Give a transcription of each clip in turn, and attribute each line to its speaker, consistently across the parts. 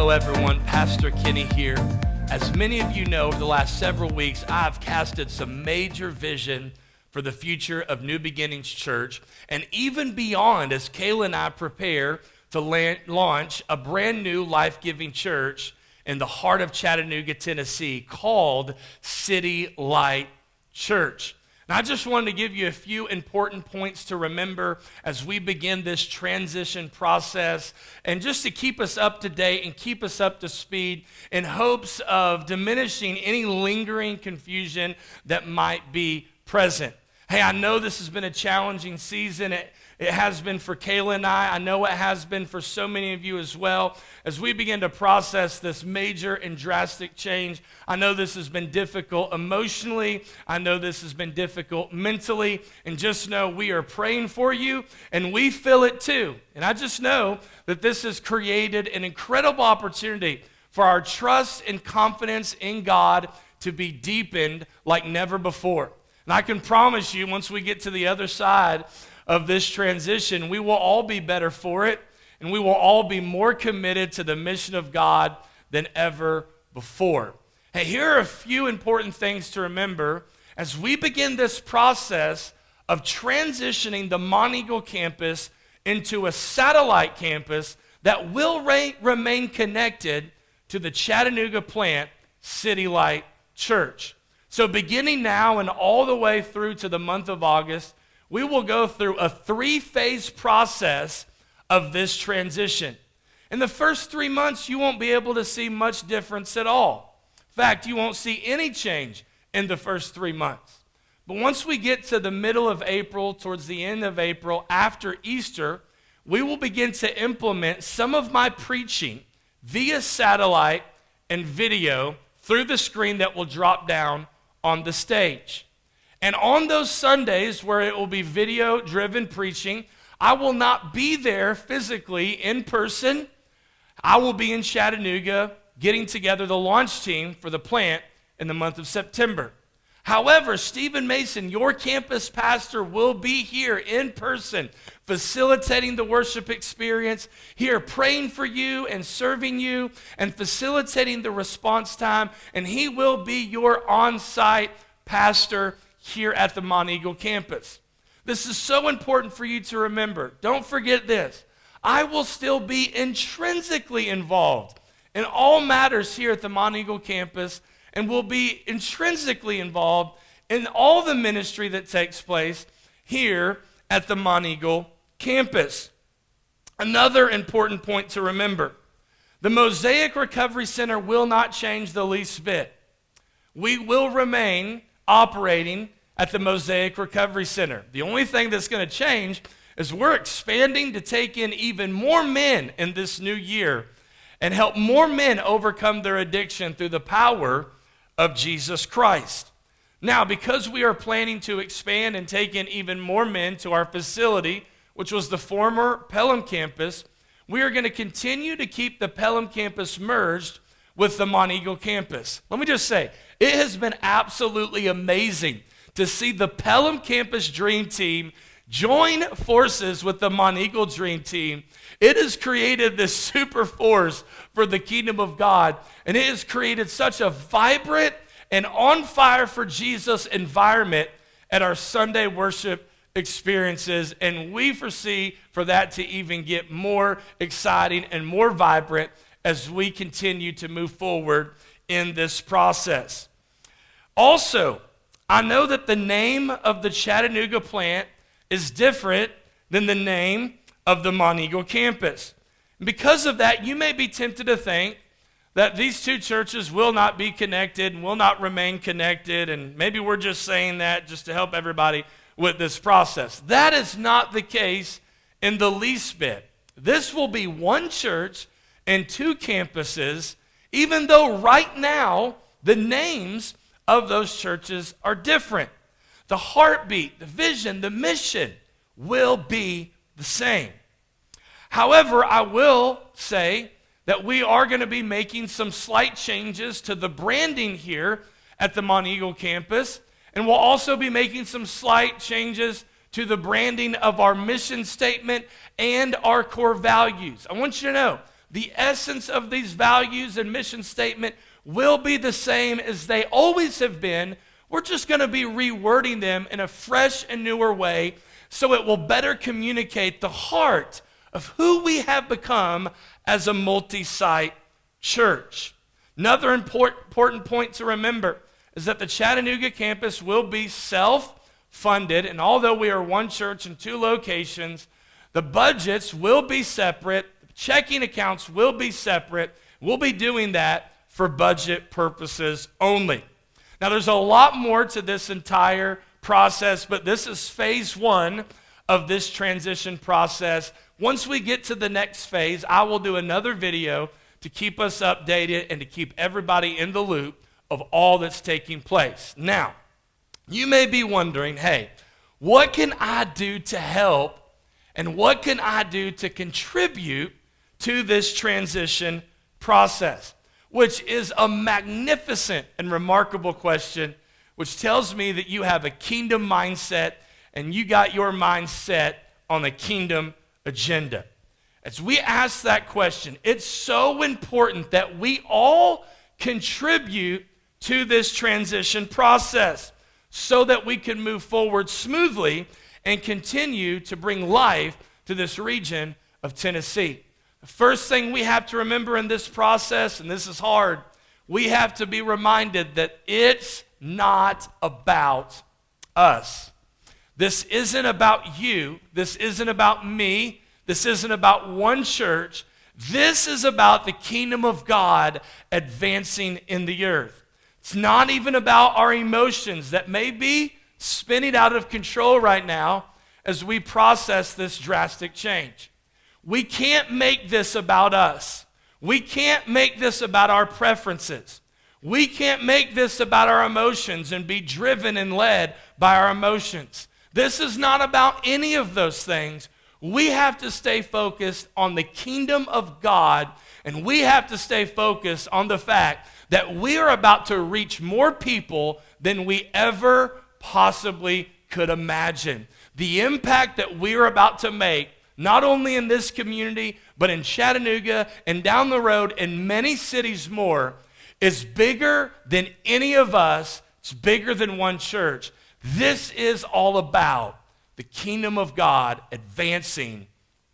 Speaker 1: Hello everyone, Pastor Kenny here. As many of you know, over the last several weeks, I've casted some major vision for the future of New Beginnings Church, and even beyond as Kayla and I prepare to launch a brand new life-giving church in the heart of Chattanooga, Tennessee, called City Light Church. And I just wanted to give you a few important points to remember as we begin this transition process, and just to keep us up to date and keep us up to speed in hopes of diminishing any lingering confusion that might be present. Hey, I know this has been a challenging season. It has been for Kayla and I. I know it has been for so many of you as well. As we begin to process this major and drastic change, I know this has been difficult emotionally. I know this has been difficult mentally. And just know we are praying for you, and we feel it too. And I just know that this has created an incredible opportunity for our trust and confidence in God to be deepened like never before. And I can promise you, once we get to the other side of this transition, we will all be better for it, and we will all be more committed to the mission of God than ever before. Hey, here are a few important things to remember as we begin this process of transitioning the Monteagle campus into a satellite campus that will remain connected to the Chattanooga plant, City Light Church. So beginning now and all the way through to the month of August, we will go through a 3-phase process of this transition. In the first 3 months, you won't be able to see much difference at all. In fact, you won't see any change in the first 3 months. But once we get to the middle of April, towards the end of April, after Easter, we will begin to implement some of my preaching via satellite and video through the screen that will drop down on the stage. And on those Sundays where it will be video-driven preaching, I will not be there physically in person. I will be in Chattanooga getting together the launch team for the plant in the month of September. However, Stephen Mason, your campus pastor, will be here in person, facilitating the worship experience, here praying for you and serving you and facilitating the response time, and he will be your on-site pastor here at the Monteagle campus. This is so important for you to remember. Don't forget this. I will still be intrinsically involved in all matters here at the Monteagle campus, and will be intrinsically involved in all the ministry that takes place here at the Monteagle campus. Another important point to remember: the Mosaic Recovery Center will not change the least bit. We will remain operating at the Mosaic Recovery Center. The only thing that's going to change is we're expanding to take in even more men in this new year and help more men overcome their addiction through the power of Jesus Christ. Now, because we are planning to expand and take in even more men to our facility, which was the former Pelham campus, we are going to continue to keep the Pelham campus merged with the Monteagle campus. Let me just say, it has been absolutely amazing to see the Pelham campus dream team join forces with the Monteagle dream team. It has created this super force for the kingdom of God, and it has created such a vibrant and on fire for Jesus environment at our Sunday worship experiences, and we foresee for that to even get more exciting and more vibrant as we continue to move forward in this process. Also, I know that the name of the Chattanooga plant is different than the name of the Monteagle campus. Because of that, you may be tempted to think that these two churches will not be connected and will not remain connected, and maybe we're just saying that just to help everybody with this process. That is not the case in the least bit. This will be one church and 2 campuses, even though right now the names of those churches are different. The heartbeat, the vision, the mission will be the same. However, I will say that we are going to be making some slight changes to the branding here at the Monteagle campus, and we'll also be making some slight changes to the branding of our mission statement and our core values. I want you to know the essence of these values and mission statement will be the same as they always have been. We're just going to be rewording them in a fresh and newer way so it will better communicate the heart of who we have become as a multi-site church. Another important point to remember is that the Chattanooga campus will be self-funded, and although we are one church in two locations, the budgets will be separate, checking accounts will be separate. We'll be doing that for budget purposes only. Now, there's a lot more to this entire process, but this is phase one of this transition process. Once we get to the next phase, I will do another video to keep us updated and to keep everybody in the loop of all that's taking place. Now, you may be wondering, hey, what can I do to help and what can I do to contribute to this transition process? Which is a magnificent and remarkable question, which tells me that you have a kingdom mindset and you got your mindset on the kingdom agenda. As we ask that question, it's so important that we all contribute to this transition process so that we can move forward smoothly and continue to bring life to this region of Tennessee. The first thing we have to remember in this process, and this is hard, we have to be reminded that it's not about us. This isn't about you. This isn't about me. This isn't about one church. This is about the kingdom of God advancing in the earth. It's not even about our emotions that may be spinning out of control right now as we process this drastic change. We can't make this about us. We can't make this about our preferences. We can't make this about our emotions and be driven and led by our emotions. This is not about any of those things. We have to stay focused on the kingdom of God, and we have to stay focused on the fact that we are about to reach more people than we ever possibly could imagine. The impact that we are about to make, not only in this community, but in Chattanooga and down the road in many cities more, is bigger than any of us. It's bigger than one church. This is all about the kingdom of God advancing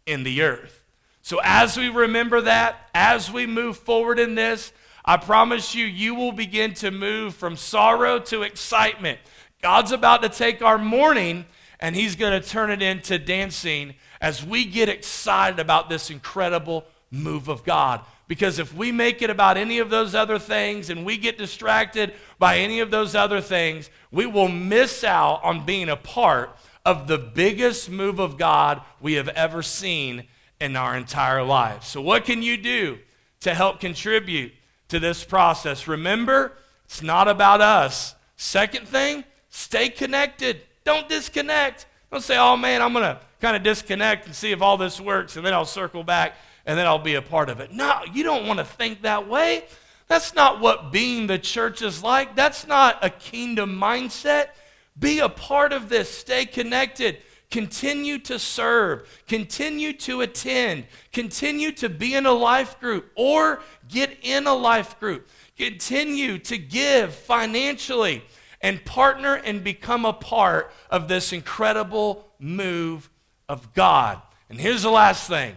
Speaker 1: in the earth. So as we remember that, as we move forward in this, I promise you, you will begin to move from sorrow to excitement. God's about to take our mourning and he's going to turn it into dancing as we get excited about this incredible move of God. Because if we make it about any of those other things and we get distracted by any of those other things, we will miss out on being a part of the biggest move of God we have ever seen in our entire lives. So what can you do to help contribute to this process? Remember, it's not about us. Second thing, stay connected. Don't disconnect. Don't say, oh man, I'm going to kind of disconnect and see if all this works and then I'll circle back and then I'll be a part of it. No, you don't want to think that way. That's not what being the church is like. That's not a kingdom mindset. Be a part of this. Stay connected. Continue to serve. Continue to attend. Continue to be in a life group or get in a life group. Continue to give financially and partner and become a part of this incredible move of God. And here's the last thing.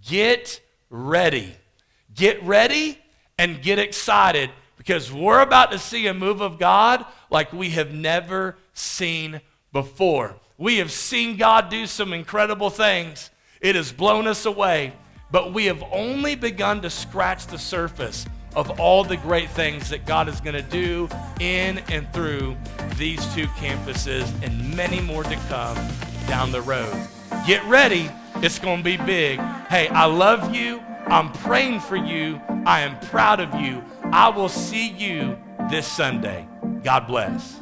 Speaker 1: Get ready. Get ready and get excited because we're about to see a move of God like we have never seen before. We have seen God do some incredible things. It has blown us away, but we have only begun to scratch the surface of all the great things that God is going to do in and through these two campuses and many more to come down the road. Get ready. It's going to be big. Hey, I love you. I'm praying for you. I am proud of you. I will see you this Sunday. God bless.